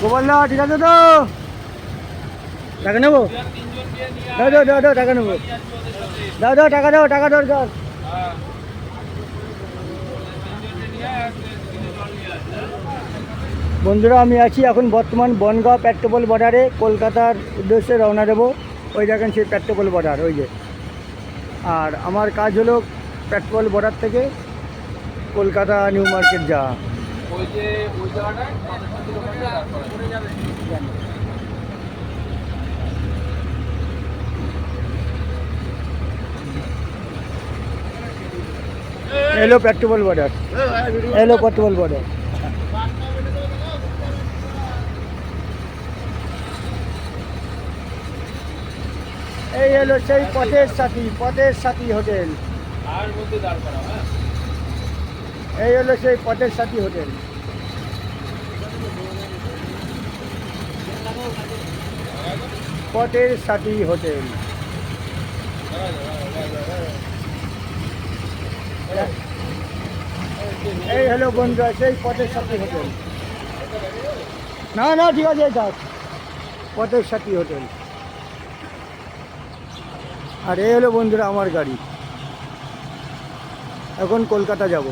গোপাল দা ঠিক আছে তো? টাকা নেবো? দাও দাও দাও দাও টাকা নেবো। দাও দাও টাকা দাও, টাকা দরকার। বন্ধুরা আমি আছি এখন বর্তমান বনগাঁও পেট্রোপোল বর্ডারে, কলকাতার উদ্দেশ্যে রওনা দেবো। ওই দেখেন সেই পেট্রোপোল বর্ডার, ওই যে। আর আমার কাজ হলো পেট্রোপোল বর্ডার থেকে কলকাতা নিউ মার্কেট যাওয়া। ওই যে ওই জায়গাটায় এলো পেট্রোপোল বর্ডার, এলো পেট্রোপোল বর্ডার। এই হলো সেই পথের সাথী হোটেল। আর মধ্যে দাঁড় করা, হ্যাঁ। এই হলো সেই পথের সাথী হোটেল। পথের সাথী হোটেল। এই হলো বন্ধুরা সেই পথের সাথী হোটেল। না না ঠিক আছে, থাক। পথের সাথী হোটেল। আর এই হলো বন্ধুরা আমার গাড়ি, এখন কলকাতা যাব।